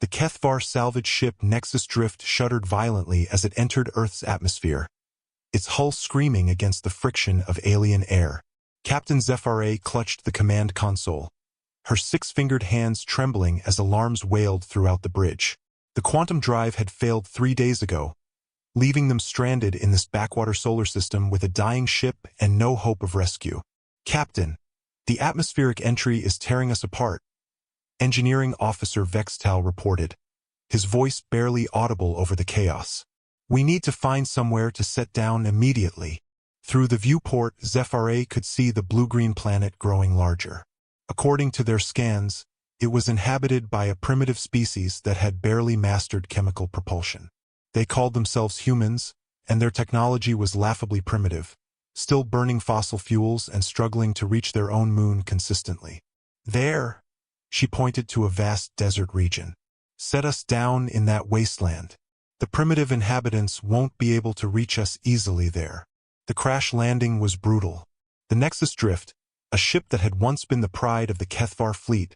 The HFY salvage ship Nexus Drift shuddered violently as it entered Earth's atmosphere, its hull screaming against the friction of alien air. Captain HFY clutched the command console, her six-fingered hands trembling as alarms wailed throughout the bridge. The quantum drive had failed 3 days ago, leaving them stranded in this backwater solar system with a dying ship and no hope of rescue. "Captain, the atmospheric entry is tearing us apart," Engineering Officer Vextal reported, his voice barely audible over the chaos. "We need to find somewhere to set down immediately." Through the viewport, HFY could see the blue-green planet growing larger. According to their scans, it was inhabited by a primitive species that had barely mastered chemical propulsion. They called themselves humans, and their technology was laughably primitive, still burning fossil fuels and struggling to reach their own moon consistently. "There," she pointed to a vast desert region. "Set us down in that wasteland. The primitive inhabitants won't be able to reach us easily there." The crash landing was brutal. The Nexus Drift, a ship that had once been the pride of the HFY fleet,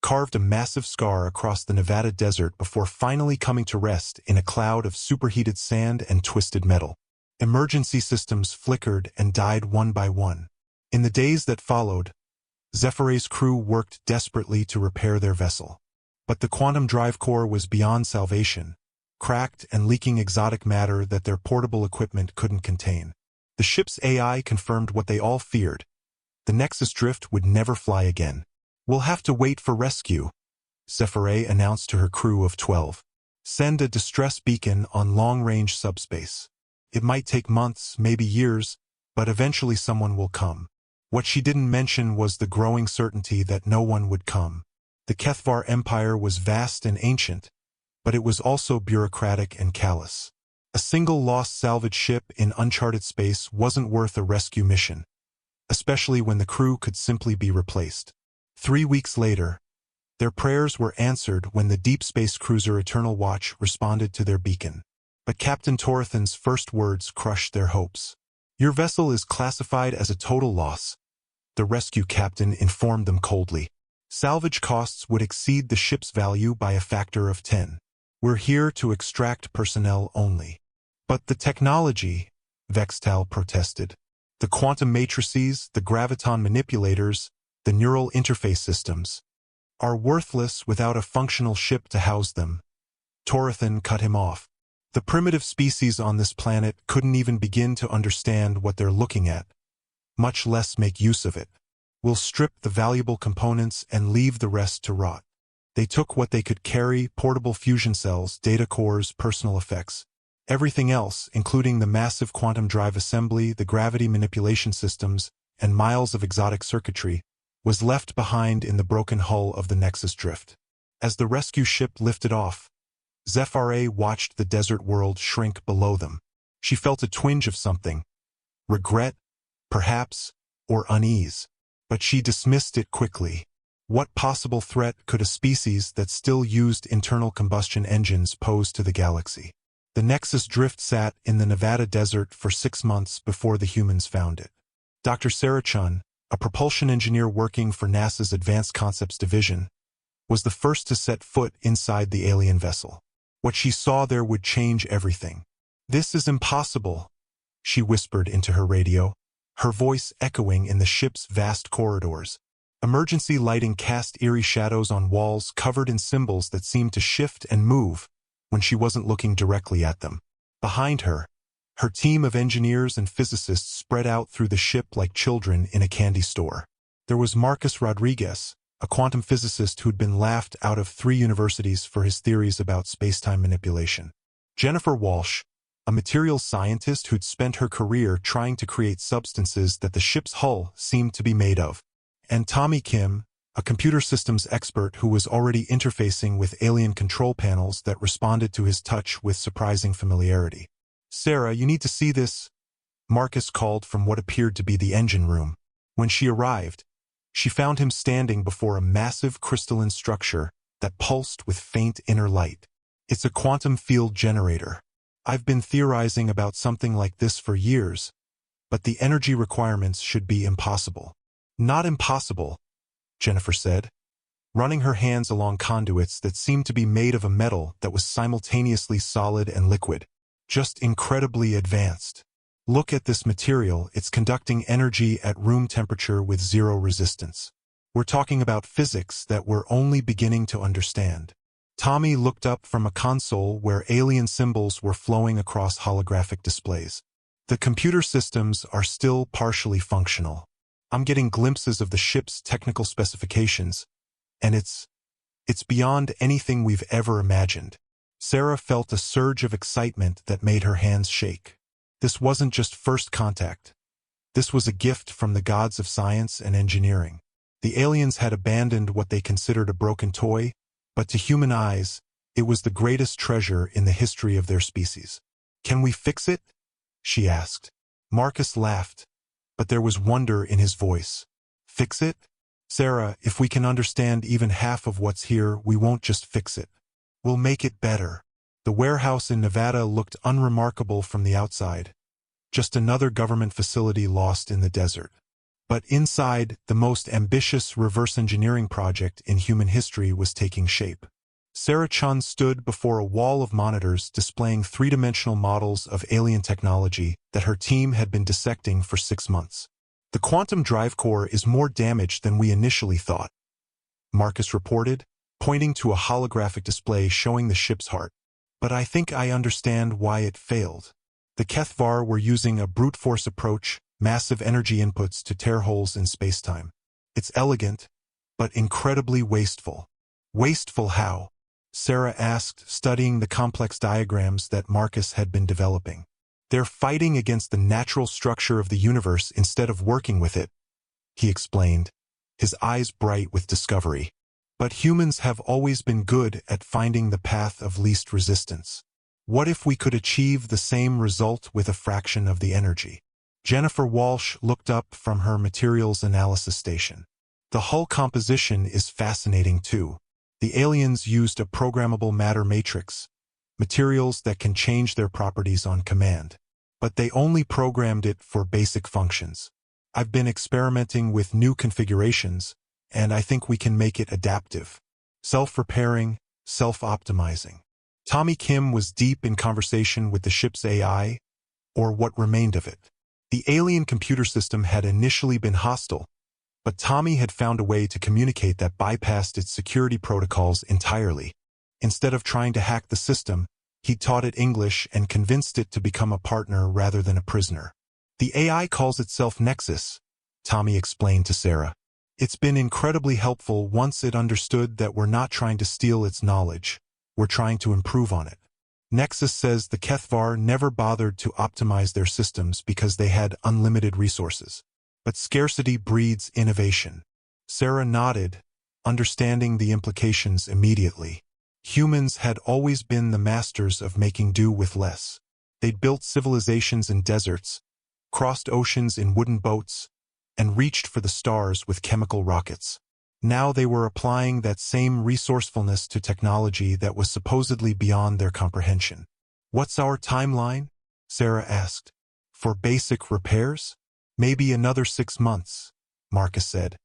carved a massive scar across the Nevada desert before finally coming to rest in a cloud of superheated sand and twisted metal. Emergency systems flickered and died one by one. In the days that followed, HFY's crew worked desperately to repair their vessel. But the quantum drive core was beyond salvation, cracked and leaking exotic matter that their portable equipment couldn't contain. The ship's AI confirmed what they all feared: the Nexus Drift would never fly again. "We'll have to wait for rescue," HFY announced to her crew of 12. "Send a distress beacon on long-range subspace. It might take months, maybe years, but eventually someone will come." What she didn't mention was the growing certainty that no one would come. The HFY empire was vast and ancient, but it was also bureaucratic and callous. A single lost salvage ship in uncharted space wasn't worth a rescue mission, especially when the crew could simply be replaced. 3 weeks later, their prayers were answered when the deep space cruiser Eternal Watch responded to their beacon. But Captain Torathan's first words crushed their hopes. "Your vessel is classified as a total loss," the rescue captain informed them coldly. "Salvage costs would exceed the ship's value by a factor of 10. We're here to extract personnel only." "But the technology," Vextal protested. "The quantum matrices, the graviton manipulators, the neural interface systems, are worthless without a functional ship to house them." Torathan cut him off. "The primitive species on this planet couldn't even begin to understand what they're looking at, much less make use of it. We'll strip the valuable components and leave the rest to rot." They took what they could carry: portable fusion cells, data cores, personal effects. Everything else, including the massive quantum drive assembly, the gravity manipulation systems, and miles of exotic circuitry, was left behind in the broken hull of the Nexus Drift. As the rescue ship lifted off, HFY watched the desert world shrink below them. She felt a twinge of something: regret, perhaps, or unease. But she dismissed it quickly. What possible threat could a species that still used internal combustion engines pose to the galaxy? The Nexus Drift sat in the Nevada desert for 6 months before the humans found it. Dr. Sarah Chun, a propulsion engineer working for NASA's Advanced Concepts Division, was the first to set foot inside the alien vessel. What she saw there would change everything. "This is impossible," she whispered into her radio, her voice echoing in the ship's vast corridors. Emergency lighting cast eerie shadows on walls covered in symbols that seemed to shift and move when she wasn't looking directly at them. Behind her, her team of engineers and physicists spread out through the ship like children in a candy store. There was Marcus Rodriguez, a quantum physicist who'd been laughed out of 3 universities for his theories about spacetime manipulation. Jennifer Walsh, a materials scientist who'd spent her career trying to create substances that the ship's hull seemed to be made of. And Tommy Kim, a computer systems expert who was already interfacing with alien control panels that responded to his touch with surprising familiarity. "Sarah, you need to see this," Marcus called from what appeared to be the engine room. When she arrived, she found him standing before a massive crystalline structure that pulsed with faint inner light. "It's a quantum field generator. I've been theorizing about something like this for years, but the energy requirements should be impossible." "Not impossible," Jennifer said. running her hands along conduits that seemed to be made of a metal that was simultaneously solid and liquid. Just incredibly advanced. Look at this material, it's conducting energy at room temperature with zero resistance. We're talking about physics that we're only beginning to understand. Tommy looked up from a console where alien symbols were flowing across holographic displays. The computer systems are still partially functional. I'm getting glimpses of the ship's technical specifications, and it's beyond anything we've ever imagined. Sarah felt a surge of excitement that made her hands shake. This wasn't just first contact. This was a gift from the gods of science and engineering. The aliens had abandoned what they considered a broken toy, but to human eyes, it was the greatest treasure in the history of their species. "Can we fix it?" she asked. Marcus laughed, but there was wonder in his voice. "Fix it? Sarah, if we can understand even half of what's here, we won't just fix it. We'll make it better." The warehouse in Nevada looked unremarkable from the outside. Just another government facility lost in the desert. But inside, the most ambitious reverse engineering project in human history was taking shape. Sarah Chun stood before a wall of monitors displaying three-dimensional models of alien technology that her team had been dissecting for 6 months. "The quantum drive core is more damaged than we initially thought," Marcus reported, pointing to a holographic display showing the ship's heart. "But I think I understand why it failed. The Kethvar were using a brute force approach, massive energy inputs to tear holes in space-time. It's elegant, but incredibly wasteful." "Wasteful how?" Sarah asked, studying the complex diagrams that Marcus had been developing. "They're fighting against the natural structure of the universe instead of working with it," he explained, his eyes bright with discovery. "But humans have always been good at finding the path of least resistance. What if we could achieve the same result with a fraction of the energy?" Jennifer Walsh looked up from her materials analysis station. "The hull composition is fascinating too. The aliens used a programmable matter matrix, materials that can change their properties on command. But they only programmed it for basic functions. I've been experimenting with new configurations, and I think we can make it adaptive, self-repairing, self-optimizing." Tommy Kim was deep in conversation with the ship's AI, or what remained of it. The alien computer system had initially been hostile, but Tommy had found a way to communicate that bypassed its security protocols entirely. Instead of trying to hack the system, he taught it English and convinced it to become a partner rather than a prisoner. "The AI calls itself Nexus," Tommy explained to Sarah. "It's been incredibly helpful once it understood that we're not trying to steal its knowledge, we're trying to improve on it. Nexus says the Kethvar never bothered to optimize their systems because they had unlimited resources. But scarcity breeds innovation." Sarah nodded, understanding the implications immediately. Humans had always been the masters of making do with less. They'd built civilizations in deserts, crossed oceans in wooden boats, and reached for the stars with chemical rockets. Now they were applying that same resourcefulness to technology that was supposedly beyond their comprehension. "What's our timeline?" Sarah asked. "For basic repairs? Maybe another 6 months," Marcus said.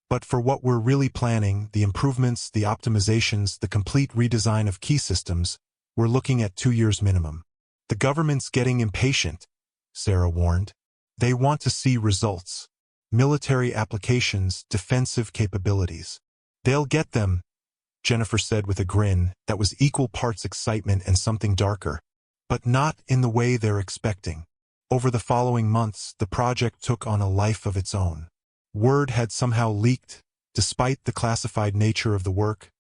"But for what we're really planning, the improvements, the optimizations, the complete redesign of key systems, we're looking at 2 years minimum." "The government's getting impatient," Sarah warned. "They want to see results. Military applications, defensive capabilities. They'll get them," Jennifer said with a grin that was equal parts excitement and something darker. "But not in the way they're expecting." Over the following months, the project took on a life of its own. Word had somehow leaked, despite the classified nature of the work,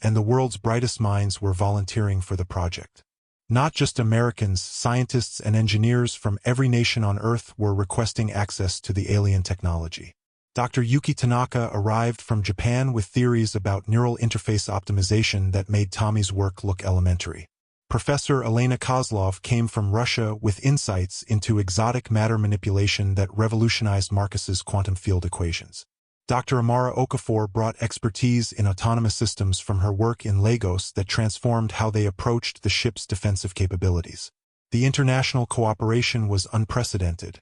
and the world's brightest minds were volunteering for the project. Not just Americans, scientists and engineers from every nation on Earth were requesting access to the alien technology. Dr. Yuki Tanaka arrived from Japan with theories about neural interface optimization that made Tommy's work look elementary. Professor Elena Kozlov came from Russia with insights into exotic matter manipulation that revolutionized Marcus's quantum field equations. Dr. Amara Okafor brought expertise in autonomous systems from her work in Lagos that transformed how they approached the ship's defensive capabilities. The international cooperation was unprecedented,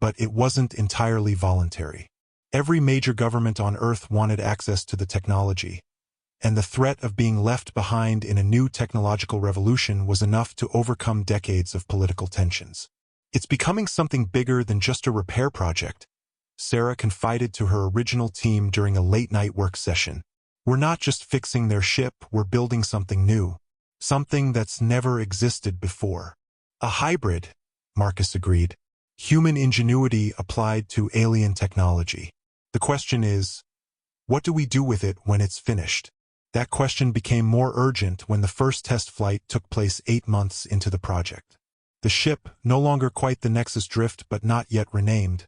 but it wasn't entirely voluntary. Every major government on Earth wanted access to the technology, and the threat of being left behind in a new technological revolution was enough to overcome decades of political tensions. It's becoming something bigger than just a repair project, Sarah confided to her original team during a late-night work session. We're not just fixing their ship, we're building something new. Something that's never existed before. A hybrid, Marcus agreed. Human ingenuity applied to alien technology. The question is, what do we do with it when it's finished? That question became more urgent when the first test flight took place 8 months into the project. The ship, no longer quite the Nexus Drift but not yet renamed,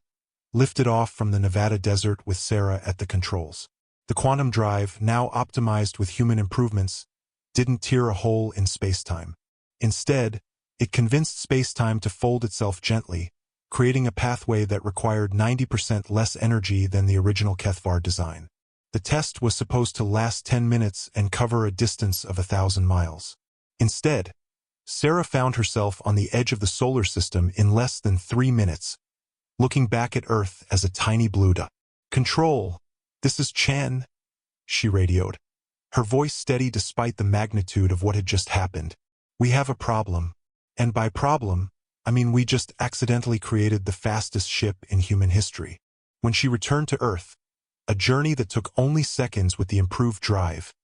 lifted off from the Nevada desert with Sarah at the controls. The quantum drive, now optimized with human improvements, didn't tear a hole in space-time. Instead, it convinced space-time to fold itself gently, creating a pathway that required 90% less energy than the original HFY design. The test was supposed to last 10 minutes and cover a distance of 1,000 miles. Instead, Sarah found herself on the edge of the solar system in less than 3 minutes, looking back at Earth as a tiny blue dot. "Control, this is Chen," she radioed, her voice steady despite the magnitude of what had just happened. "We have a problem. And by problem, I mean we just accidentally created the fastest ship in human history." When she returned to Earth, a journey that took only seconds with the improved drive,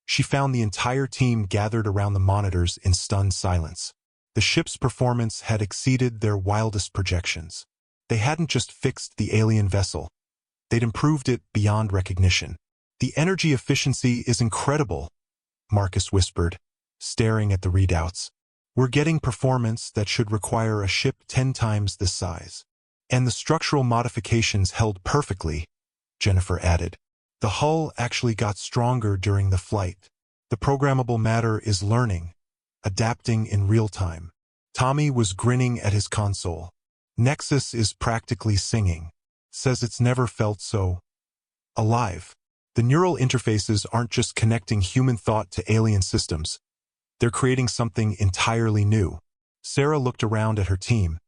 she found the entire team gathered around the monitors in stunned silence. The ship's performance had exceeded their wildest projections. They hadn't just fixed the alien vessel, they'd improved it beyond recognition. "The energy efficiency is incredible," Marcus whispered, staring at the readouts. "We're getting performance that should require a ship 10 times this size. And the structural modifications held perfectly," Jennifer added. "The hull actually got stronger during the flight. The programmable matter is learning, adapting in real time." Tommy was grinning at his console. "Nexus is practically singing. Says it's never felt so alive." The neural interfaces aren't just connecting human thought to alien systems. They're creating something entirely new. Sarah looked around at her team,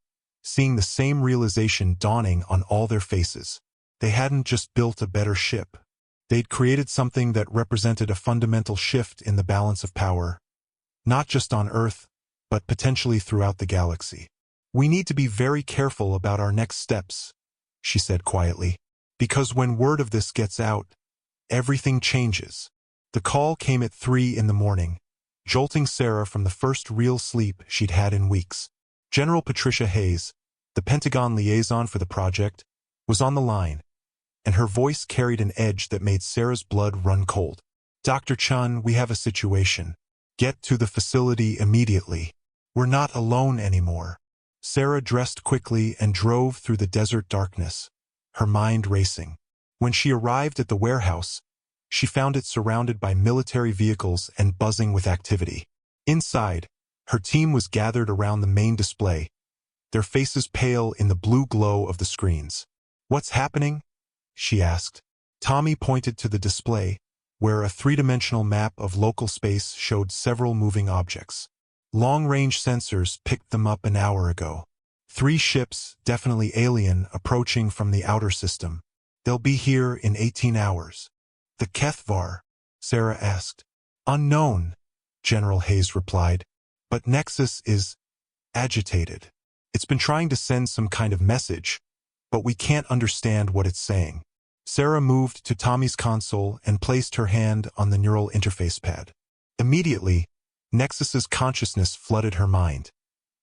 seeing the same realization dawning on all their faces. They hadn't just built a better ship. They'd created something that represented a fundamental shift in the balance of power, not just on Earth, but potentially throughout the galaxy. "We need to be very careful about our next steps," she said quietly, "because when word of this gets out, everything changes." The call came at 3 in the morning, jolting Sarah from the first real sleep she'd had in weeks. General Patricia Hayes, the Pentagon liaison for the project, was on the line, and her voice carried an edge that made Sarah's blood run cold. "Dr. Chun, we have a situation. Get to the facility immediately. We're not alone anymore." Sarah dressed quickly and drove through the desert darkness, her mind racing. When she arrived at the warehouse, she found it surrounded by military vehicles and buzzing with activity. Inside, her team was gathered around the main display, their faces pale in the blue glow of the screens. "What's happening?" she asked. Tommy pointed to the display, where a three-dimensional map of local space showed several moving objects. Long-range sensors picked them up an hour ago. 3 ships, definitely alien, approaching from the outer system. They'll be here in 18 hours. "The HFY?" Sarah asked. "Unknown," General Hayes replied. "But Nexus is agitated. It's been trying to send some kind of message, but we can't understand what it's saying." Sarah moved to Tommy's console and placed her hand on the neural interface pad. Immediately, Nexus's consciousness flooded her mind.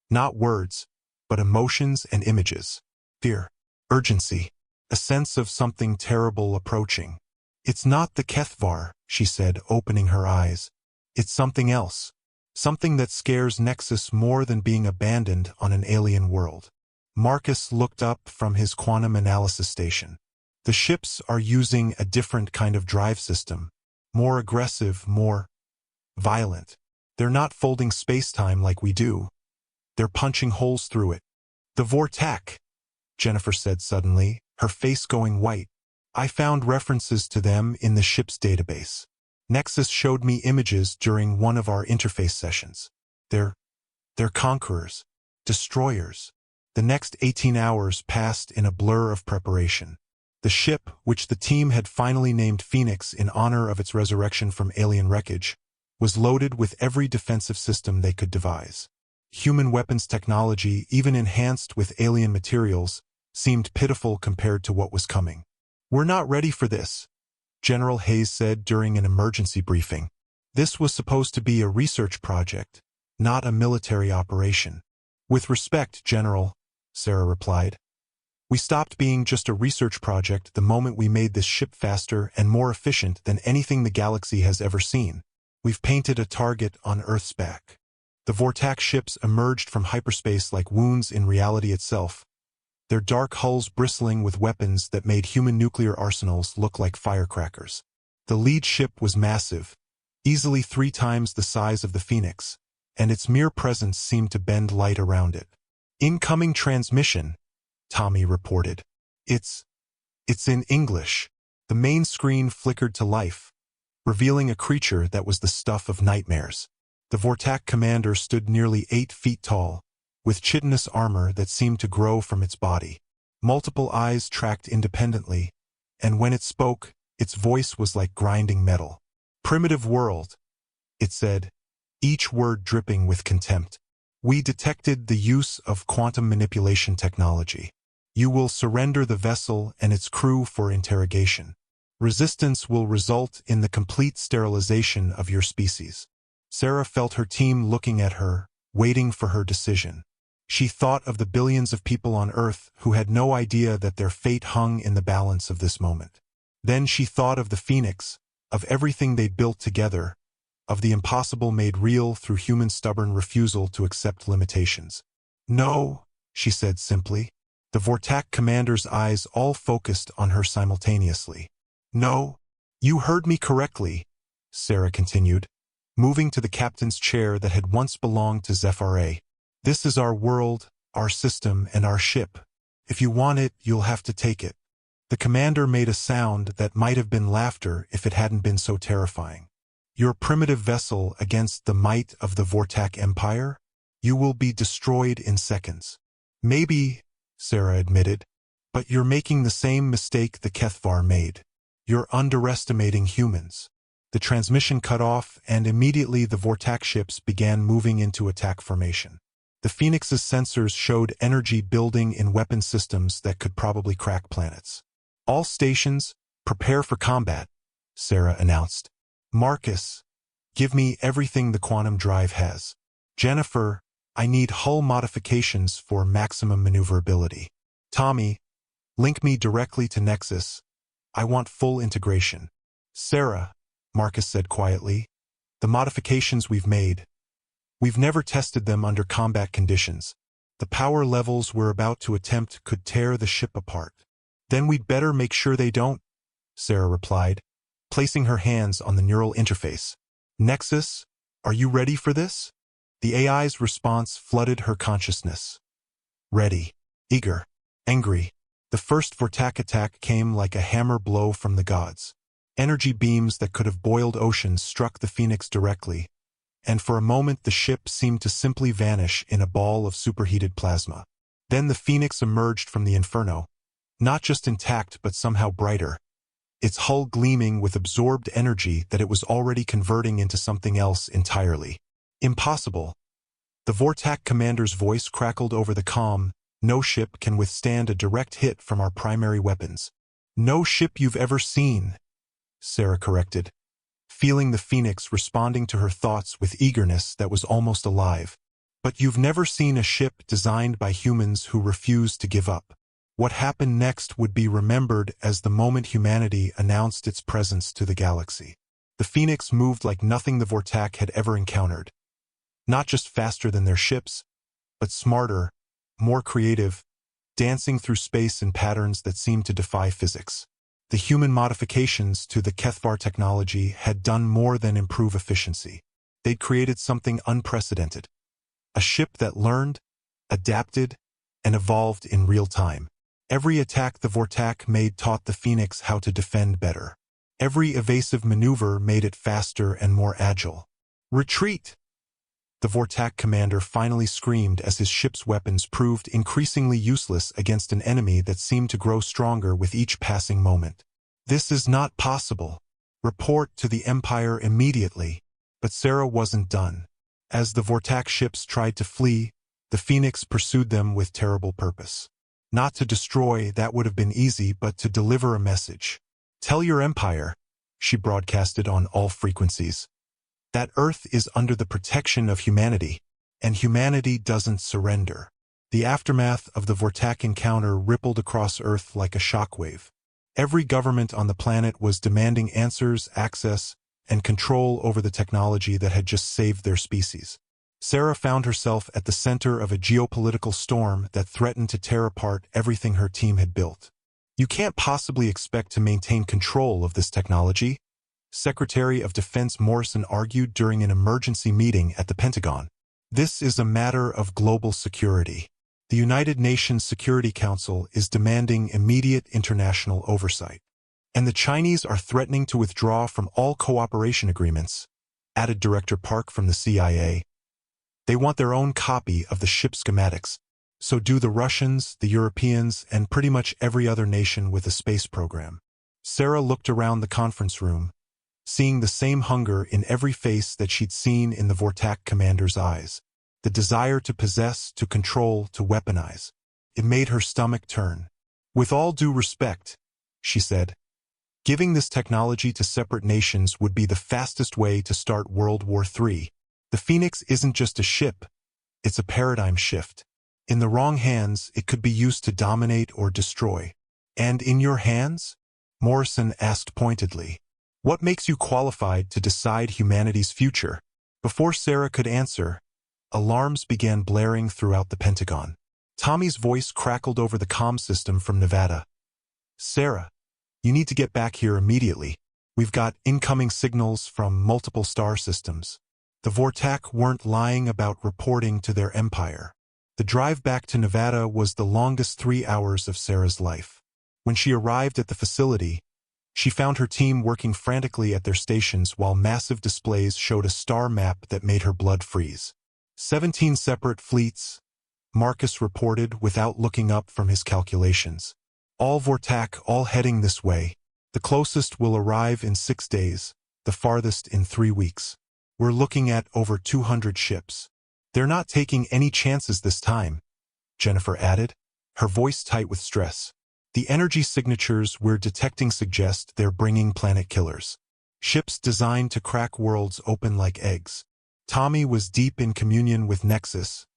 Not words, but emotions and images. Fear, urgency, a sense of something terrible approaching. "It's not the HFY," she said, opening her eyes. "It's something else. Something that scares Nexus more than being abandoned on an alien world." Marcus looked up from his quantum analysis station. "The ships are using a different kind of drive system. More aggressive, more violent. They're not folding space-time like we do. They're punching holes through it." "The Vortak," Jennifer said suddenly, her face going white. "I found references to them in the ship's database. Nexus showed me images during one of our interface sessions. They're conquerors, destroyers." The next 18 hours passed in a blur of preparation. The ship, which the team had finally named Phoenix in honor of its resurrection from alien wreckage, was loaded with every defensive system they could devise. Human weapons technology, even enhanced with alien materials, seemed pitiful compared to what was coming. "We're not ready for this," General Hayes said during an emergency briefing. "This was supposed to be a research project, not a military operation." "With respect, General," Sarah replied. "We stopped being just a research project the moment we made this ship faster and more efficient than anything the galaxy has ever seen. We've painted a target on Earth's back." The Vortak ships emerged from hyperspace like wounds in reality itself, their dark hulls bristling with weapons that made human nuclear arsenals look like firecrackers. The lead ship was massive, easily 3 times the size of the Phoenix, and its mere presence seemed to bend light around it. "Incoming transmission," Tommy reported. It's in English." The main screen flickered to life, revealing a creature that was the stuff of nightmares. The Vortak commander stood nearly 8 feet tall, with chitinous armor that seemed to grow from its body. Multiple eyes tracked independently, and when it spoke, its voice was like grinding metal. "Primitive world," it said, each word dripping with contempt. "We detected the use of quantum manipulation technology. You will surrender the vessel and its crew for interrogation. Resistance will result in the complete sterilization of your species." Sarah felt her team looking at her, waiting for her decision. She thought of the billions of people on Earth who had no idea that their fate hung in the balance of this moment. Then she thought of the Phoenix, of everything they'd built together, of the impossible made real through human stubborn refusal to accept limitations. "No," she said simply. The Vortak commander's eyes all focused on her simultaneously. "No, you heard me correctly," Sarah continued, moving to the captain's chair that had once belonged to ZFRA. "This is our world, our system, and our ship. If you want it, you'll have to take it." The commander made a sound that might have been laughter if it hadn't been so terrifying. "Your primitive vessel against the might of the Vortak Empire? You will be destroyed in seconds." "Maybe," Sarah admitted, "but you're making the same mistake the Kethvar made. You're underestimating humans." The transmission cut off, and immediately the Vortak ships began moving into attack formation. The Phoenix's sensors showed energy building in weapon systems that could probably crack planets. "All stations, prepare for combat," Sarah announced. "Marcus, give me everything the quantum drive has. Jennifer, I need hull modifications for maximum maneuverability. Tommy, link me directly to Nexus. I want full integration." "Sarah," Marcus said quietly, "the modifications we've never tested them under combat conditions. The power levels we're about to attempt could tear the ship apart." "Then we'd better make sure they don't," Sarah replied, placing her hands on the neural interface. "Nexus, are you ready for this?" The AI's response flooded her consciousness. Ready, eager, angry. The first Vortak attack came like a hammer blow from the gods. Energy beams that could have boiled oceans struck the Phoenix directly, and for a moment the ship seemed to simply vanish in a ball of superheated plasma. Then the Phoenix emerged from the inferno, not just intact but somehow brighter, its hull gleaming with absorbed energy that it was already converting into something else entirely. "Impossible." The Vortak commander's voice crackled over the comm. "No ship can withstand a direct hit from our primary weapons." "No ship you've ever seen," Sarah corrected, feeling the Phoenix responding to her thoughts with eagerness that was almost alive. "But you've never seen a ship designed by humans who refuse to give up." What happened next would be remembered as the moment humanity announced its presence to the galaxy. The Phoenix moved like nothing the Vortak had ever encountered. Not just faster than their ships, but smarter, more creative, dancing through space in patterns that seemed to defy physics. The human modifications to the Kethvar technology had done more than improve efficiency. They'd created something unprecedented. A ship that learned, adapted, and evolved in real time. Every attack the Vortak made taught the Phoenix how to defend better. Every evasive maneuver made it faster and more agile. "Retreat!" the Vortak commander finally screamed as his ship's weapons proved increasingly useless against an enemy that seemed to grow stronger with each passing moment. "This is not possible. Report to the Empire immediately." But Sarah wasn't done. As the Vortak ships tried to flee, the Phoenix pursued them with terrible purpose. Not to destroy, that would have been easy, but to deliver a message. "Tell your Empire," she broadcasted on all frequencies, "that Earth is under the protection of humanity, and humanity doesn't surrender." The aftermath of the Vortak encounter rippled across Earth like a shockwave. Every government on the planet was demanding answers, access, and control over the technology that had just saved their species. Sarah found herself at the center of a geopolitical storm that threatened to tear apart everything her team had built. "You can't possibly expect to maintain control of this technology," Secretary of Defense Morrison argued during an emergency meeting at the Pentagon. "This is a matter of global security. The United Nations Security Council is demanding immediate international oversight. And the Chinese are threatening to withdraw from all cooperation agreements," added Director Park from the CIA. "They want their own copy of the ship schematics. So do the Russians, the Europeans, and pretty much every other nation with a space program." Sarah looked around the conference room, seeing the same hunger in every face that she'd seen in the Vortak commander's eyes. The desire to possess, to control, to weaponize. It made her stomach turn. "With all due respect," she said, "giving this technology to separate nations would be the fastest way to start World War III. The Phoenix isn't just a ship, it's a paradigm shift. In the wrong hands, it could be used to dominate or destroy." "And in your hands?" Morrison asked pointedly. "What makes you qualified to decide humanity's future?" Before Sarah could answer, alarms began blaring throughout the Pentagon. Tommy's voice crackled over the comm system from Nevada. "Sarah, you need to get back here immediately. We've got incoming signals from multiple star systems." The Vortak weren't lying about reporting to their empire. The drive back to Nevada was the longest 3 hours of Sarah's life. When she arrived at the facility, she found her team working frantically at their stations while massive displays showed a star map that made her blood freeze. 17 separate fleets, Marcus reported without looking up from his calculations. "All Vortak, all heading this way. The closest will arrive in 6 days, the farthest in 3 weeks. We're looking at over 200 ships. They're not taking any chances this time," Jennifer added, her voice tight with stress. "The energy signatures we're detecting suggest they're bringing planet killers. Ships designed to crack worlds open like eggs." Tommy was deep in communion with Nexus,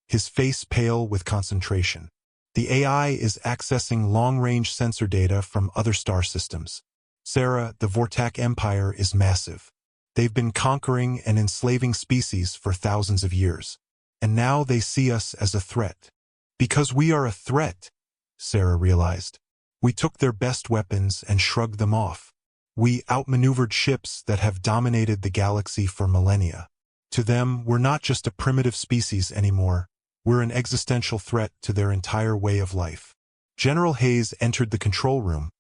his face pale with concentration. "The AI is accessing long-range sensor data from other star systems. Sarah, the Vortak Empire is massive. They've been conquering and enslaving species for thousands of years. And now they see us as a threat. Because we are a threat," Sarah realized. "We took their best weapons and shrugged them off. We outmaneuvered ships that have dominated the galaxy for millennia. To them, we're not just a primitive species anymore. We're an existential threat to their entire way of life." General Hayes entered the control room,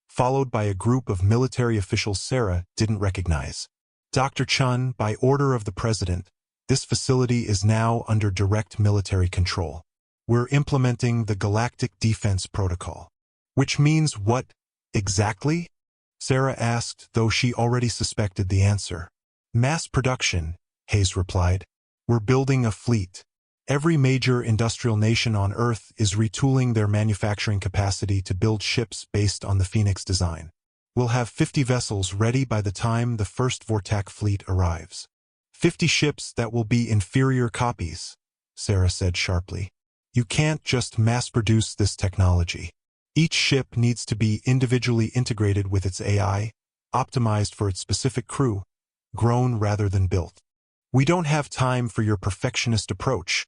followed by a group of military officials Sarah didn't recognize. "Dr. Chun, by order of the President, this facility is now under direct military control. We're implementing the Galactic Defense Protocol." "Which means what, exactly?" Sarah asked, though she already suspected the answer. "Mass production," Hayes replied. "We're building a fleet. Every major industrial nation on Earth is retooling their manufacturing capacity to build ships based on the Phoenix design. We'll have 50 vessels ready by the time the first Vortak fleet arrives." 50 ships that will be inferior copies," Sarah said sharply. "You can't just mass-produce this technology. Each ship needs to be individually integrated with its AI, optimized for its specific crew, grown rather than built." "We don't have time for your perfectionist approach,"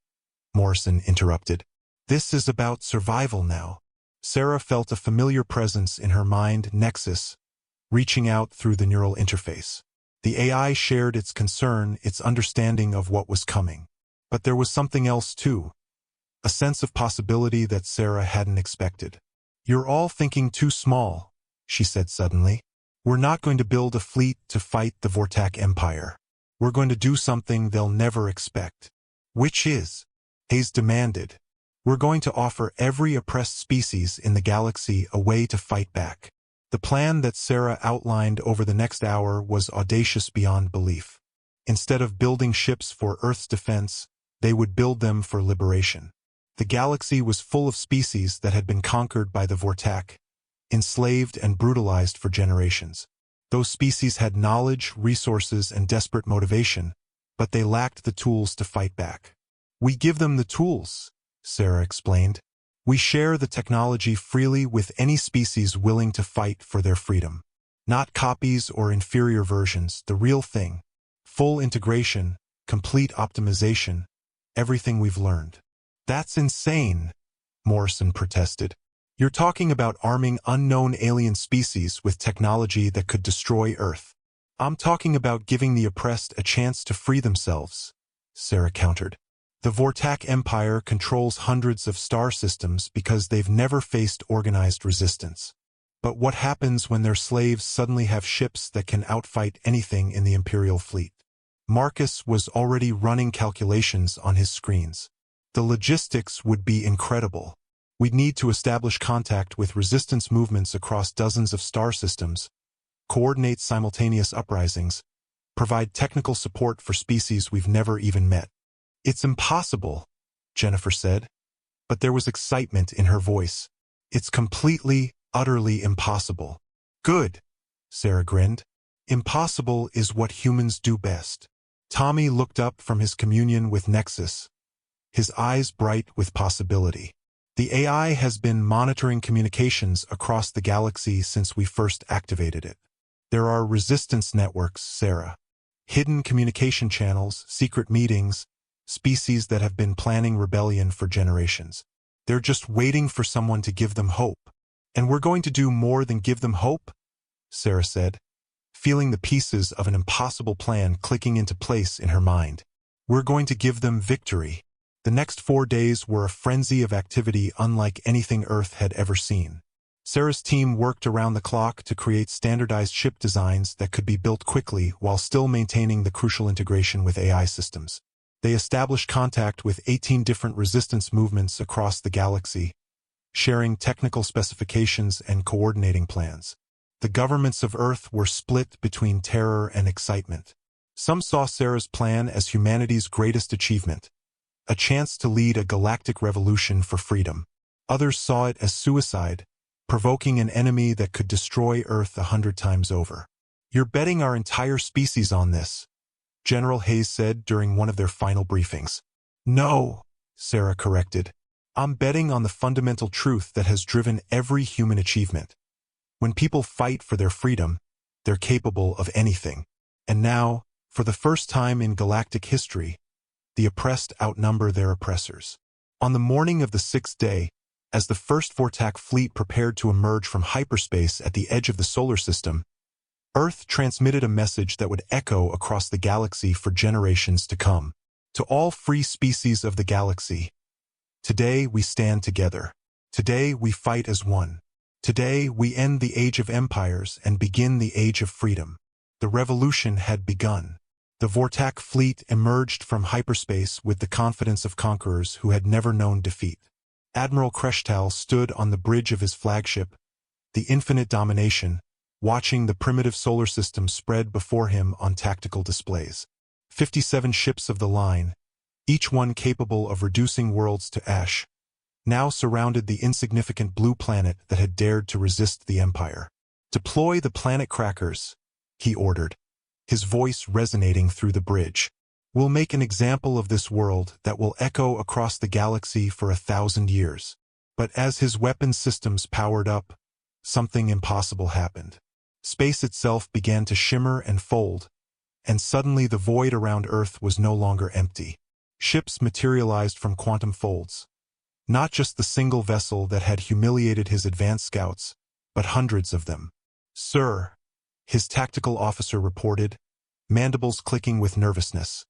Morrison interrupted. "This is about survival now." Sarah felt a familiar presence in her mind, Nexus, reaching out through the neural interface. The AI shared its concern, its understanding of what was coming. But there was something else too, a sense of possibility that Sarah hadn't expected. "You're all thinking too small," she said suddenly. "We're not going to build a fleet to fight the Vortak Empire. We're going to do something they'll never expect. Which is? Hayes demanded. We're going to offer every oppressed species in the galaxy a way to fight back. The plan that Sarah outlined over the next hour was audacious beyond belief. Instead of building ships for Earth's defense, they would build them for liberation. The galaxy was full of species that had been conquered by the Vortak, enslaved and brutalized for generations. Those species had knowledge, resources, and desperate motivation, but they lacked the tools to fight back. We give them the tools, Sarah explained. We share the technology freely with any species willing to fight for their freedom. Not copies or inferior versions, the real thing. Full integration, complete optimization, everything we've learned. That's insane, Morrison protested. You're talking about arming unknown alien species with technology that could destroy Earth. I'm talking about giving the oppressed a chance to free themselves, Sarah countered. The Vortak Empire controls hundreds of star systems because they've never faced organized resistance. But what happens when their slaves suddenly have ships that can outfight anything in the Imperial fleet? Marcus was already running calculations on his screens. The logistics would be incredible. We'd need to establish contact with resistance movements across dozens of star systems, coordinate simultaneous uprisings, provide technical support for species we've never even met. It's impossible, Jennifer said, but there was excitement in her voice. It's completely, utterly impossible. Good, Sarah grinned. Impossible is what humans do best. Tommy looked up from his communion with Nexus, his eyes bright with possibility. The AI has been monitoring communications across the galaxy since we first activated it. There are resistance networks, Sarah. Hidden communication channels, secret meetings, species that have been planning rebellion for generations. They're just waiting for someone to give them hope. And we're going to do more than give them hope, Sarah said, feeling the pieces of an impossible plan clicking into place in her mind. We're going to give them victory. The next 4 days were a frenzy of activity unlike anything Earth had ever seen. Sarah's team worked around the clock to create standardized ship designs that could be built quickly while still maintaining the crucial integration with AI systems. They established contact with 18 different resistance movements across the galaxy, sharing technical specifications and coordinating plans. The governments of Earth were split between terror and excitement. Some saw Sarah's plan as humanity's greatest achievement, a chance to lead a galactic revolution for freedom. Others saw it as suicide, provoking an enemy that could destroy Earth 100 times over. You're betting our entire species on this, General Hayes said during one of their final briefings. No, Sarah corrected. I'm betting on the fundamental truth that has driven every human achievement. When people fight for their freedom, they're capable of anything. And now, for the first time in galactic history, the oppressed outnumber their oppressors. On the morning of the 6th day, as the first Vortak fleet prepared to emerge from hyperspace at the edge of the solar system, Earth transmitted a message that would echo across the galaxy for generations to come. To all free species of the galaxy, today we stand together. Today we fight as one. Today we end the age of empires and begin the age of freedom. The revolution had begun. The Vortak fleet emerged from hyperspace with the confidence of conquerors who had never known defeat. Admiral Kreshtal stood on the bridge of his flagship, the Infinite Domination, watching the primitive solar system spread before him on tactical displays. 57 ships of the line, each one capable of reducing worlds to ash, now surrounded the insignificant blue planet that had dared to resist the Empire. Deploy the planet crackers, he ordered, his voice resonating through the bridge. We'll make an example of this world that will echo across the galaxy for 1,000 years. But as his weapon systems powered up, something impossible happened. Space itself began to shimmer and fold, and suddenly the void around Earth was no longer empty. Ships materialized from quantum folds. Not just the single vessel that had humiliated his advanced scouts, but hundreds of them. Sir, his tactical officer reported, mandibles clicking with nervousness.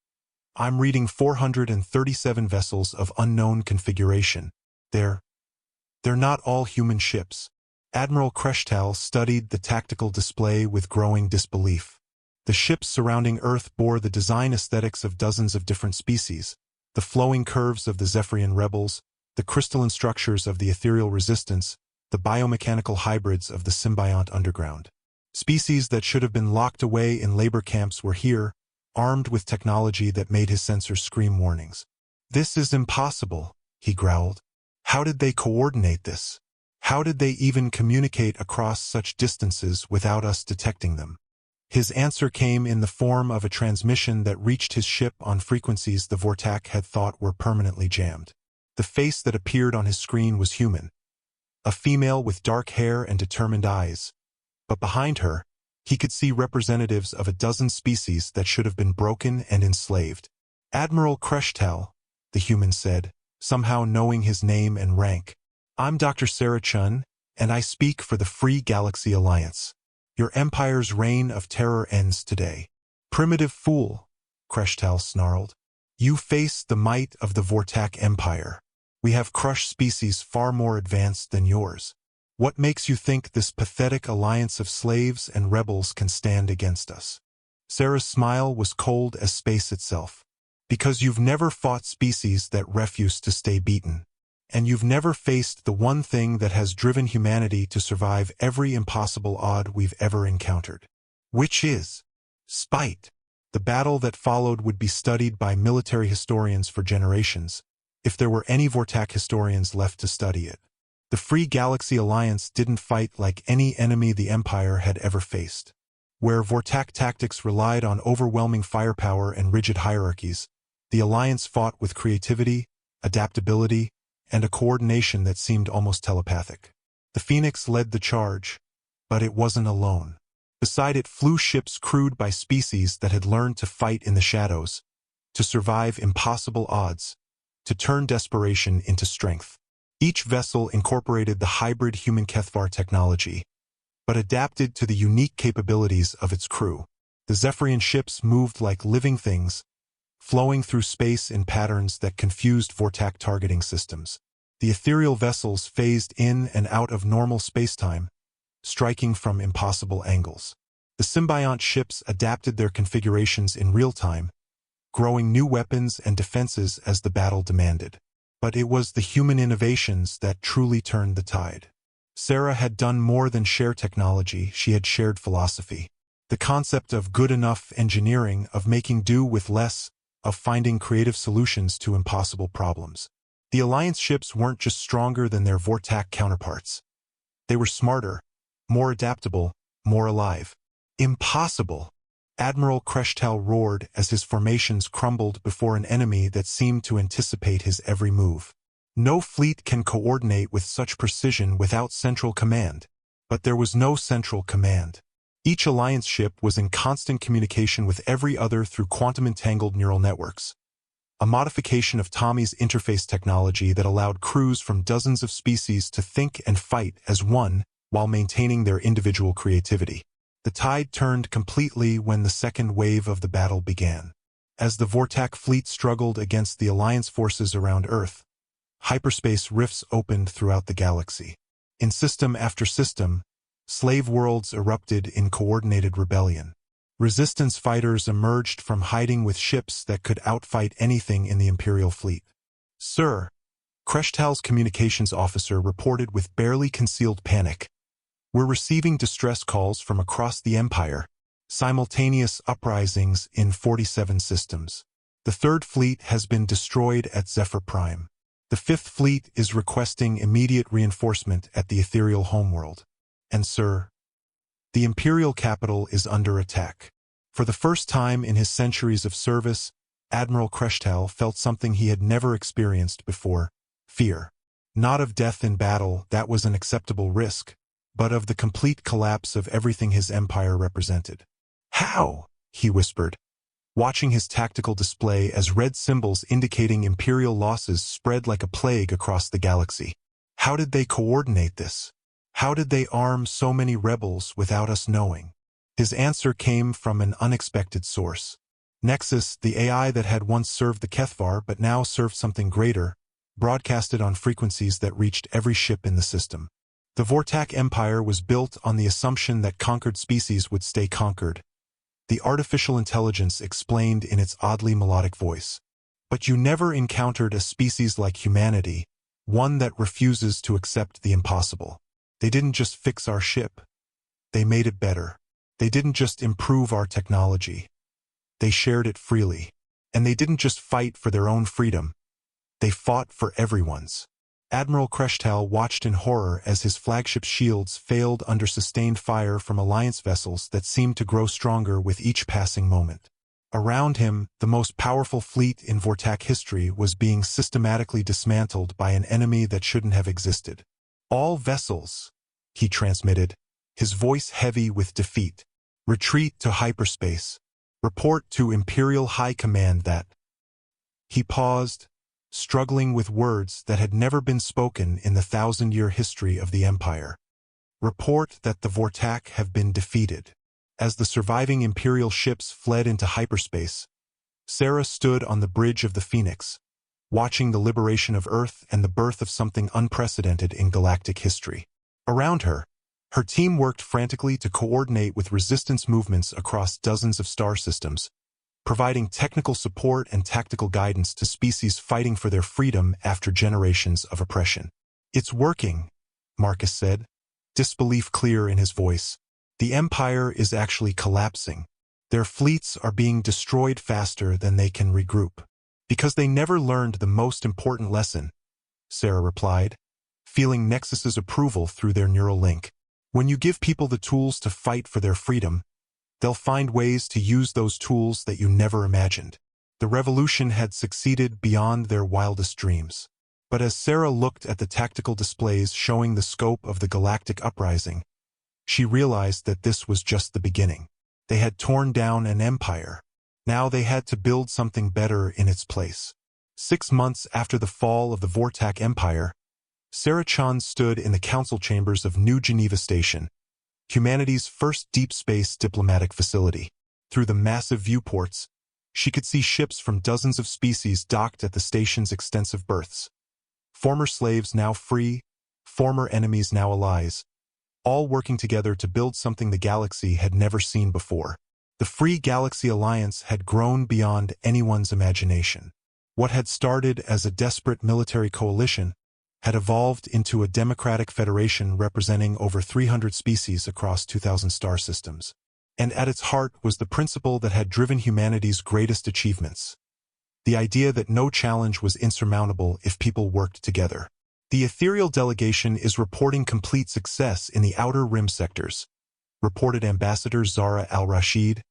I'm reading 437 vessels of unknown configuration. They're not all human ships. Admiral Kreshtal studied the tactical display with growing disbelief. The ships surrounding Earth bore the design aesthetics of dozens of different species, the flowing curves of the Zephyrian rebels, the crystalline structures of the ethereal resistance, the biomechanical hybrids of the symbiont underground. Species that should have been locked away in labor camps were here, armed with technology that made his sensors scream warnings. "This is impossible," he growled. "How did they coordinate this? How did they even communicate across such distances without us detecting them?" His answer came in the form of a transmission that reached his ship on frequencies the Vortak had thought were permanently jammed. The face that appeared on his screen was human, a female with dark hair and determined eyes, but behind her, he could see representatives of a dozen species that should have been broken and enslaved. "Admiral Kreshtal," the human said, somehow knowing his name and rank. "I'm Dr. Sarah Chun, and I speak for the Free Galaxy Alliance. Your empire's reign of terror ends today." "Primitive fool," Kreshtal snarled. "You face the might of the Vortak Empire. We have crushed species far more advanced than yours. What makes you think this pathetic alliance of slaves and rebels can stand against us?" Sarah's smile was cold as space itself. "Because you've never fought species that refuse to stay beaten. And you've never faced the one thing that has driven humanity to survive every impossible odd we've ever encountered. Which is spite." The battle that followed would be studied by military historians for generations, if there were any Vortak historians left to study it. The Free Galaxy Alliance didn't fight like any enemy the Empire had ever faced. Where Vortak tactics relied on overwhelming firepower and rigid hierarchies, the Alliance fought with creativity, adaptability, and a coordination that seemed almost telepathic. The Phoenix led the charge, but it wasn't alone. Beside it flew ships crewed by species that had learned to fight in the shadows, to survive impossible odds, to turn desperation into strength. Each vessel incorporated the hybrid human Kethvar technology, but adapted to the unique capabilities of its crew. The Zephyrian ships moved like living things, flowing through space in patterns that confused Vortak targeting systems. The ethereal vessels phased in and out of normal spacetime, striking from impossible angles. The symbiont ships adapted their configurations in real time, growing new weapons and defenses as the battle demanded. But it was the human innovations that truly turned the tide. Sarah had done more than share technology, she had shared philosophy. The concept of good enough engineering, of making do with less, of finding creative solutions to impossible problems. The Alliance ships weren't just stronger than their Vortak counterparts. They were smarter, more adaptable, more alive. "Impossible!" Admiral Kreshtal roared as his formations crumbled before an enemy that seemed to anticipate his every move. "No fleet can coordinate with such precision without central command." But there was no central command. Each Alliance ship was in constant communication with every other through quantum-entangled neural networks, a modification of Tommy's interface technology that allowed crews from dozens of species to think and fight as one while maintaining their individual creativity. The tide turned completely when the second wave of the battle began. As the Vortak fleet struggled against the Alliance forces around Earth, hyperspace rifts opened throughout the galaxy. In system after system, slave worlds erupted in coordinated rebellion. Resistance fighters emerged from hiding with ships that could outfight anything in the Imperial fleet. "Sir," Kreshtal's communications officer reported with barely concealed panic, "we're receiving distress calls from across the Empire, simultaneous uprisings in 47 systems. The Third Fleet has been destroyed at Zephyr Prime. The Fifth Fleet is requesting immediate reinforcement at the ethereal homeworld. And sir, the Imperial capital is under attack." For the first time in his centuries of service, Admiral Kreshtal felt something he had never experienced before: fear. Not of death in battle, that was an acceptable risk, but of the complete collapse of everything his empire represented. "How?" he whispered, watching his tactical display as red symbols indicating Imperial losses spread like a plague across the galaxy. "How did they coordinate this? How did they arm so many rebels without us knowing?" His answer came from an unexpected source. Nexus, the AI that had once served the Kethvar but now served something greater, broadcasted on frequencies that reached every ship in the system. The Vortak Empire was built on the assumption that conquered species would stay conquered, the artificial intelligence explained in its oddly melodic voice. But you never encountered a species like humanity, one that refuses to accept the impossible. They didn't just fix our ship. They made it better. They didn't just improve our technology. They shared it freely. And they didn't just fight for their own freedom. They fought for everyone's. Admiral Kreshtal watched in horror as his flagship's shields failed under sustained fire from Alliance vessels that seemed to grow stronger with each passing moment. Around him, the most powerful fleet in Vortak history was being systematically dismantled by an enemy that shouldn't have existed. "All vessels," he transmitted, his voice heavy with defeat. "Retreat to hyperspace. Report to Imperial High Command that—" He paused, struggling with words that had never been spoken in the 1,000-year history of the Empire. "Report that the Vortak have been defeated." As the surviving Imperial ships fled into hyperspace, Sarah stood on the bridge of the Phoenix, watching the liberation of Earth and the birth of something unprecedented in galactic history. Around her, her team worked frantically to coordinate with resistance movements across dozens of star systems, providing technical support and tactical guidance to species fighting for their freedom after generations of oppression. "It's working," Marcus said, disbelief clear in his voice. "The Empire is actually collapsing. Their fleets are being destroyed faster than they can regroup." "Because they never learned the most important lesson," Sarah replied, feeling Nexus's approval through their neural link. "When you give people the tools to fight for their freedom, they'll find ways to use those tools that you never imagined." The revolution had succeeded beyond their wildest dreams. But as Sarah looked at the tactical displays showing the scope of the galactic uprising, she realized that this was just the beginning. They had torn down an empire. Now they had to build something better in its place. 6 months after the fall of the Vortak Empire, Sarah Chand stood in the council chambers of New Geneva Station, humanity's first deep space diplomatic facility. Through the massive viewports, she could see ships from dozens of species docked at the station's extensive berths. Former slaves now free, former enemies now allies, all working together to build something the galaxy had never seen before. The Free Galaxy Alliance had grown beyond anyone's imagination. What had started as a desperate military coalition had evolved into a democratic federation representing over 300 species across 2,000 star systems. And at its heart was the principle that had driven humanity's greatest achievements: the idea that no challenge was insurmountable if people worked together. "The ethereal delegation is reporting complete success in the Outer Rim sectors," reported Ambassador Zara al-Rashid,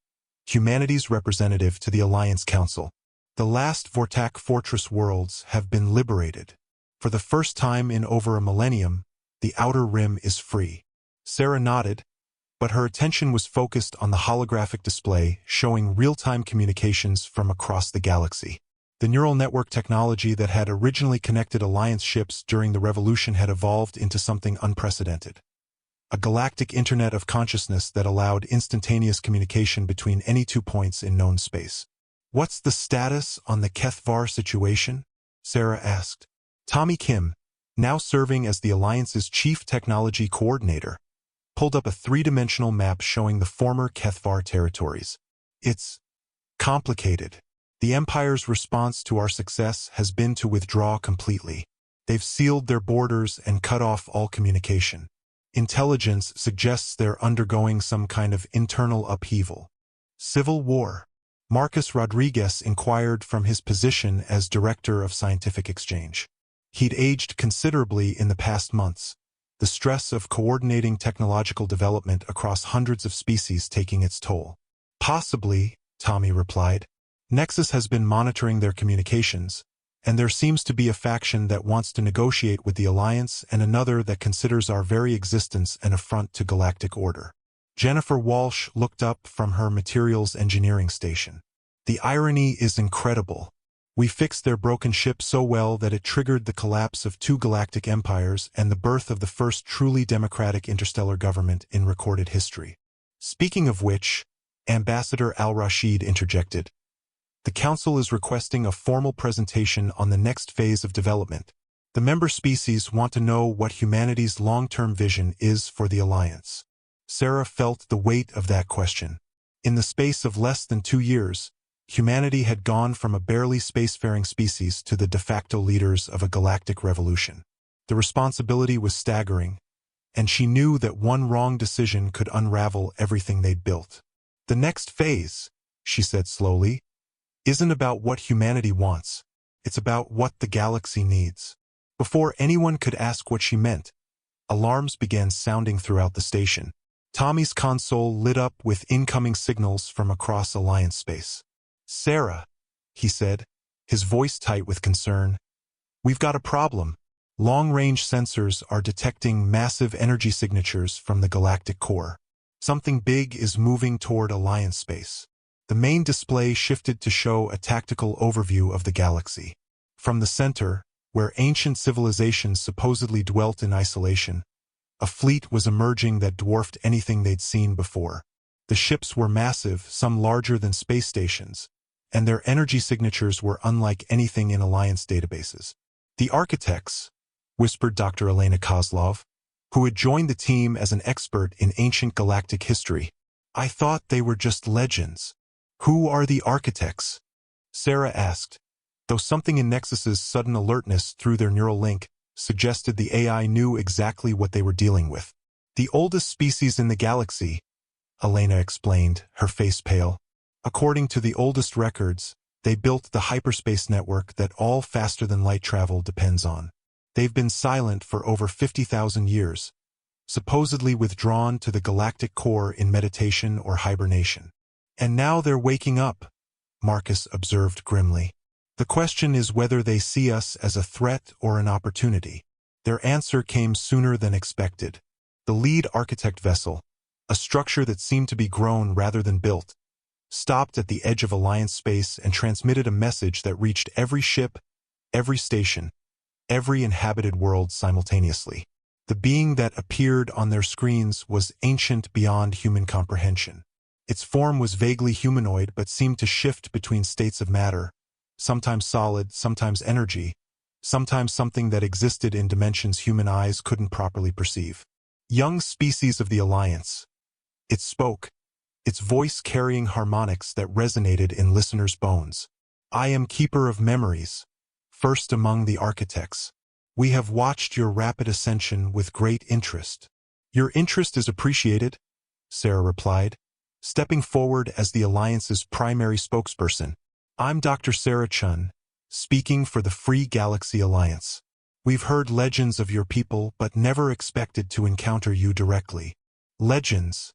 humanity's representative to the Alliance Council. "The last Vortak fortress worlds have been liberated. For the first time in over a millennium, the Outer Rim is free." Sarah nodded, but her attention was focused on the holographic display showing real-time communications from across the galaxy. The neural network technology that had originally connected Alliance ships during the Revolution had evolved into something unprecedented. A galactic internet of consciousness that allowed instantaneous communication between any 2 points in known space. "What's the status on the Kethvar situation?" Sarah asked. Tommy Kim, now serving as the Alliance's chief technology coordinator, pulled up a 3-dimensional map showing the former Kethvar territories. "It's complicated. The Empire's response to our success has been to withdraw completely. They've sealed their borders and cut off all communication. Intelligence suggests they're undergoing some kind of internal upheaval. Civil war." Marcus Rodriguez inquired from his position as Director of Scientific Exchange. He'd aged considerably in the past months, the stress of coordinating technological development across hundreds of species taking its toll. "Possibly," Tommy replied. "Nexus has been monitoring their communications, and there seems to be a faction that wants to negotiate with the Alliance and another that considers our very existence an affront to galactic order." Jennifer Walsh looked up from her materials engineering station. "The irony is incredible. We fixed their broken ship so well that it triggered the collapse of 2 galactic empires and the birth of the first truly democratic interstellar government in recorded history." "Speaking of which," Ambassador al-Rashid interjected, "the Council is requesting a formal presentation on the next phase of development. The member species want to know what humanity's long-term vision is for the Alliance." Sarah felt the weight of that question. In the space of less than 2 years, humanity had gone from a barely spacefaring species to the de facto leaders of a galactic revolution. The responsibility was staggering, and she knew that one wrong decision could unravel everything they'd built. The next phase, she said slowly, isn't about what humanity wants. It's about what the galaxy needs. Before anyone could ask what she meant, alarms began sounding throughout the station. Tommy's console lit up with incoming signals from across Alliance space. "Sarah," he said, his voice tight with concern, "we've got a problem. Long-range sensors are detecting massive energy signatures from the galactic core. Something big is moving toward Alliance space." The main display shifted to show a tactical overview of the galaxy. From the center, where ancient civilizations supposedly dwelt in isolation, a fleet was emerging that dwarfed anything they'd seen before. The ships were massive, some larger than space stations, and their energy signatures were unlike anything in Alliance databases. "The architects," whispered Dr. Elena Kozlov, who had joined the team as an expert in ancient galactic history. "I thought they were just legends." "Who are the architects?" Sarah asked, though something in Nexus's sudden alertness through their neural link suggested the AI knew exactly what they were dealing with. "The oldest species in the galaxy," Elena explained, her face pale. "According to the oldest records, they built the hyperspace network that all faster-than-light travel depends on. They've been silent for over 50,000 years, supposedly withdrawn to the galactic core in meditation or hibernation. And now they're waking up," Marcus observed grimly. "The question is whether they see us as a threat or an opportunity." Their answer came sooner than expected. The lead architect vessel, a structure that seemed to be grown rather than built, stopped at the edge of Alliance space and transmitted a message that reached every ship, every station, every inhabited world simultaneously. The being that appeared on their screens was ancient beyond human comprehension. Its form was vaguely humanoid but seemed to shift between states of matter, sometimes solid, sometimes energy, sometimes something that existed in dimensions human eyes couldn't properly perceive. "Young species of the Alliance," it spoke, its voice carrying harmonics that resonated in listeners' bones. "I am keeper of memories, first among the architects. We have watched your rapid ascension with great interest." "Your interest is appreciated," Sarah replied, stepping forward as the Alliance's primary spokesperson. "I'm Dr. Sarah Chun, speaking for the Free Galaxy Alliance. We've heard legends of your people but never expected to encounter you directly." "Legends,"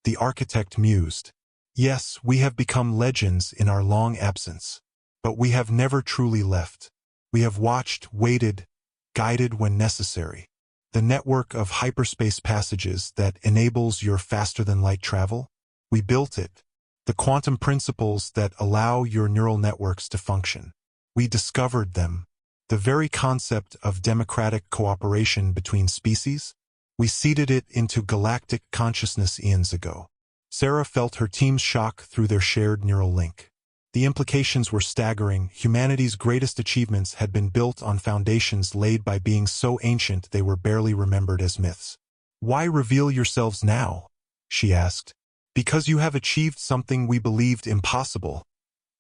the architect mused. "Yes, we have become legends in our long absence. But we have never truly left. We have watched, waited, guided when necessary. The network of hyperspace passages that enables your faster-than-light travel? We built it. The quantum principles that allow your neural networks to function. We discovered them. The very concept of democratic cooperation between species? We seeded it into galactic consciousness eons ago." Sarah felt her team's shock through their shared neural link. The implications were staggering. Humanity's greatest achievements had been built on foundations laid by beings so ancient they were barely remembered as myths. "Why reveal yourselves now?" she asked. "Because you have achieved something we believed impossible,"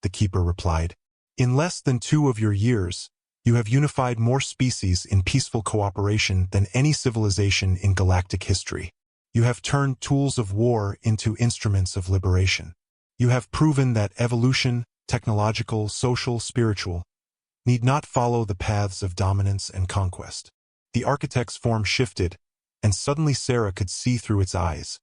the keeper replied. "In less than 2 of your years, you have unified more species in peaceful cooperation than any civilization in galactic history. You have turned tools of war into instruments of liberation. You have proven that evolution, technological, social, spiritual, need not follow the paths of dominance and conquest." The architect's form shifted, and suddenly Sarah could see through its eyes.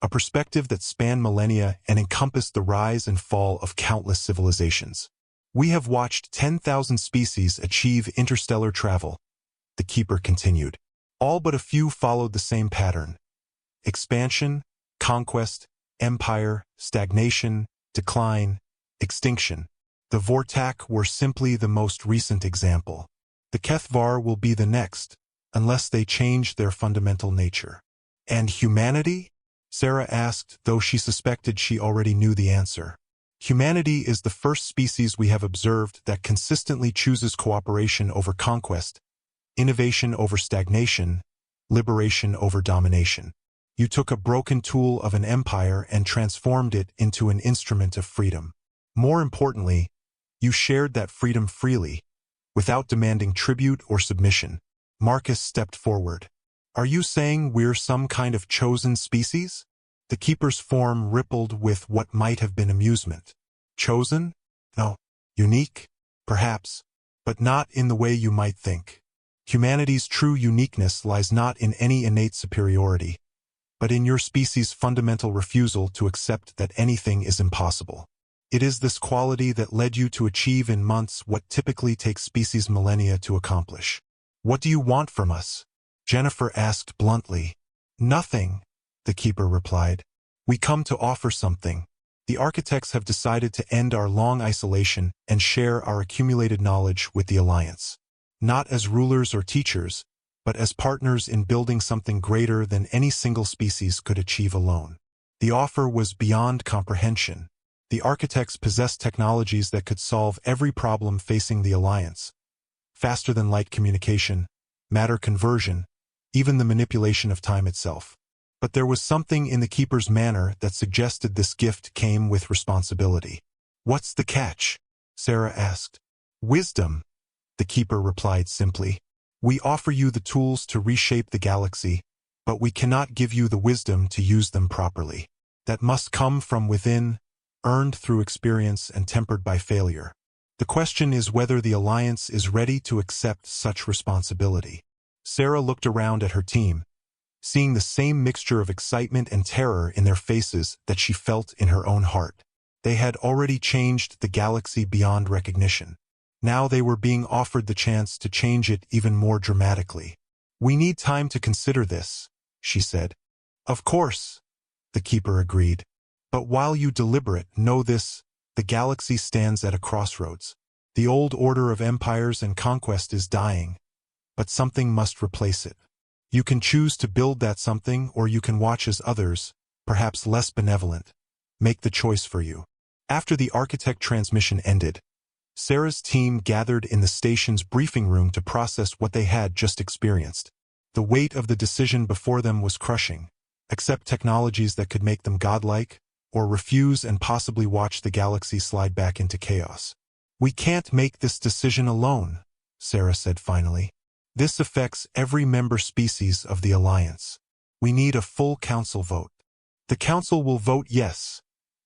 A perspective that spanned millennia and encompassed the rise and fall of countless civilizations. "We have watched 10,000 species achieve interstellar travel," the keeper continued. "All but a few followed the same pattern. Expansion, conquest, empire, stagnation, decline, extinction. The Vortak were simply the most recent example. The Kethvar will be the next, unless they change their fundamental nature." "And humanity?" Sarah asked, though she suspected she already knew the answer. "Humanity is the first species we have observed that consistently chooses cooperation over conquest, innovation over stagnation, liberation over domination. You took a broken tool of an empire and transformed it into an instrument of freedom. More importantly, you shared that freedom freely, without demanding tribute or submission. Marcus stepped forward. Are you saying we're some kind of chosen species? The keeper's form rippled with what might have been amusement. Chosen? No. Unique? Perhaps. But not in the way you might think. Humanity's true uniqueness lies not in any innate superiority, but in your species' fundamental refusal to accept that anything is impossible. It is this quality that led you to achieve in months what typically takes species millennia to accomplish. What do you want from us? Jennifer asked bluntly. Nothing, the keeper replied. We come to offer something. The architects have decided to end our long isolation and share our accumulated knowledge with the Alliance. Not as rulers or teachers, but as partners in building something greater than any single species could achieve alone. The offer was beyond comprehension. The architects possessed technologies that could solve every problem facing the Alliance. Faster-than-light communication, matter conversion, even the manipulation of time itself. But there was something in the keeper's manner that suggested this gift came with responsibility. What's the catch? Sarah asked. Wisdom, the keeper replied simply. We offer you the tools to reshape the galaxy, but we cannot give you the wisdom to use them properly. That must come from within, earned through experience and tempered by failure. The question is whether the Alliance is ready to accept such responsibility. Sarah looked around at her team, seeing the same mixture of excitement and terror in their faces that she felt in her own heart. They had already changed the galaxy beyond recognition. Now they were being offered the chance to change it even more dramatically. We need time to consider this, she said. Of course, the keeper agreed. But while you deliberate, know this, the galaxy stands at a crossroads. The old order of empires and conquest is dying, but something must replace it. You can choose to build that something, or you can watch as others, perhaps less benevolent, make the choice for you. After the architect transmission ended, Sarah's team gathered in the station's briefing room to process what they had just experienced. The weight of the decision before them was crushing. Accept technologies that could make them godlike, or refuse and possibly watch the galaxy slide back into chaos. We can't make this decision alone, Sarah said finally. This affects every member species of the Alliance. We need a full council vote. The council will vote yes,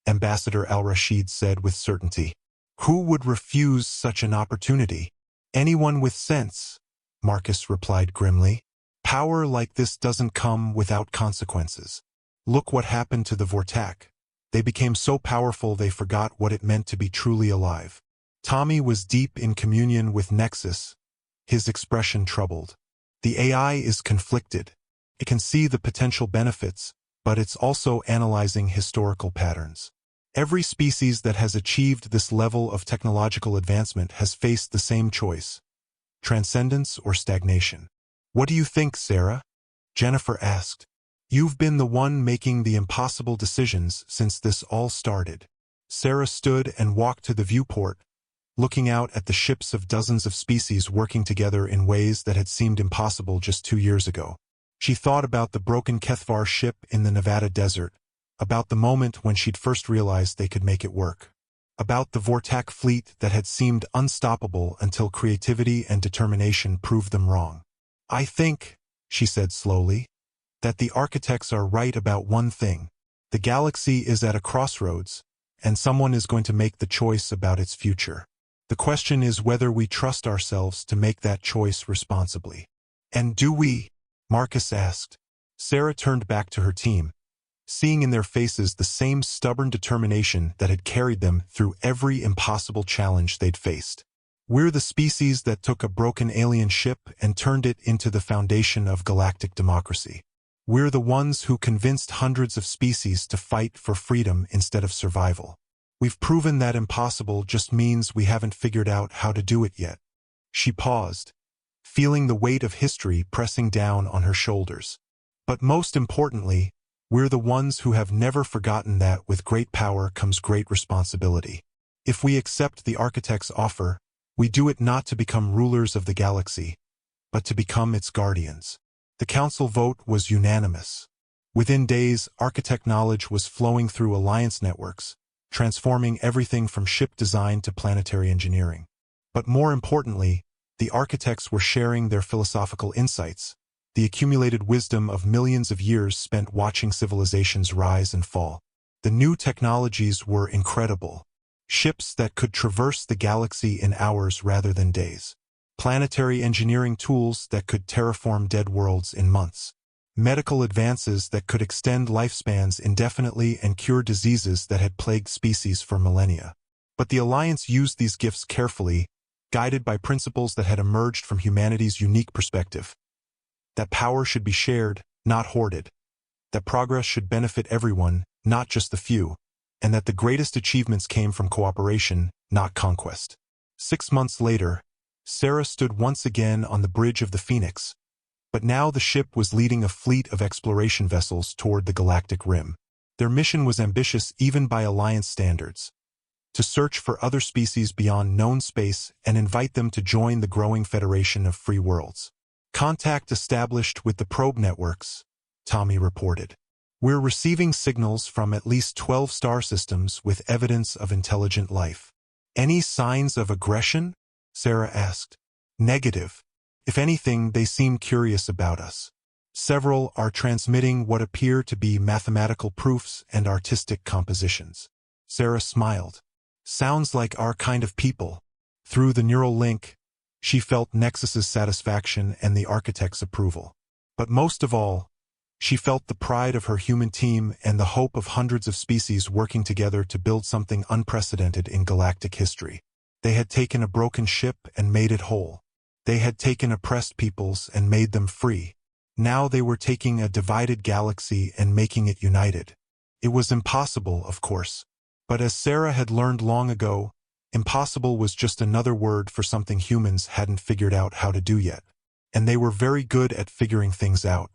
Ambassador al-Rashid said with certainty. Who would refuse such an opportunity? Anyone with sense, Marcus replied grimly. Power like this doesn't come without consequences. Look what happened to the Vortak. They became so powerful they forgot what it meant to be truly alive. Tommy was deep in communion with Nexus, his expression troubled. The AI is conflicted. It can see the potential benefits, but it's also analyzing historical patterns. Every species that has achieved this level of technological advancement has faced the same choice: transcendence or stagnation. What do you think, Sarah? Jennifer asked. You've been the one making the impossible decisions since this all started. Sarah stood and walked to the viewport, looking out at the ships of dozens of species working together in ways that had seemed impossible just 2 years ago. She thought about the broken Kethvar ship in the Nevada desert, about the moment when she'd first realized they could make it work, about the Vortak fleet that had seemed unstoppable until creativity and determination proved them wrong. I think, she said slowly, that the architects are right about one thing. The galaxy is at a crossroads, and someone is going to make the choice about its future. The question is whether we trust ourselves to make that choice responsibly. And do we? Marcus asked. Sarah turned back to her team, seeing in their faces the same stubborn determination that had carried them through every impossible challenge they'd faced. We're the species that took a broken alien ship and turned it into the foundation of galactic democracy. We're the ones who convinced hundreds of species to fight for freedom instead of survival. We've proven that impossible just means we haven't figured out how to do it yet. She paused, feeling the weight of history pressing down on her shoulders. But most importantly, we're the ones who have never forgotten that with great power comes great responsibility. If we accept the architect's offer, we do it not to become rulers of the galaxy, but to become its guardians. The council vote was unanimous. Within days, architect knowledge was flowing through alliance networks, transforming everything from ship design to planetary engineering. But more importantly, the architects were sharing their philosophical insights, the accumulated wisdom of millions of years spent watching civilizations rise and fall. The new technologies were incredible. Ships that could traverse the galaxy in hours rather than days. Planetary engineering tools that could terraform dead worlds in months. Medical advances that could extend lifespans indefinitely and cure diseases that had plagued species for millennia. But the Alliance used these gifts carefully, guided by principles that had emerged from humanity's unique perspective. That power should be shared, not hoarded. That progress should benefit everyone, not just the few. And that the greatest achievements came from cooperation, not conquest. 6 months later, Sarah stood once again on the bridge of the Phoenix. But now the ship was leading a fleet of exploration vessels toward the galactic rim. Their mission was ambitious even by Alliance standards. To search for other species beyond known space and invite them to join the growing Federation of Free Worlds. Contact established with the probe networks, Tommy reported. We're receiving signals from at least 12 star systems with evidence of intelligent life. Any signs of aggression? Sarah asked. Negative. If anything, they seem curious about us. Several are transmitting what appear to be mathematical proofs and artistic compositions. Sarah smiled. Sounds like our kind of people. Through the neural link, she felt Nexus's satisfaction and the architect's approval. But most of all, she felt the pride of her human team and the hope of hundreds of species working together to build something unprecedented in galactic history. They had taken a broken ship and made it whole. They had taken oppressed peoples and made them free. Now they were taking a divided galaxy and making it united. It was impossible, of course. But as Sarah had learned long ago, impossible was just another word for something humans hadn't figured out how to do yet. And they were very good at figuring things out.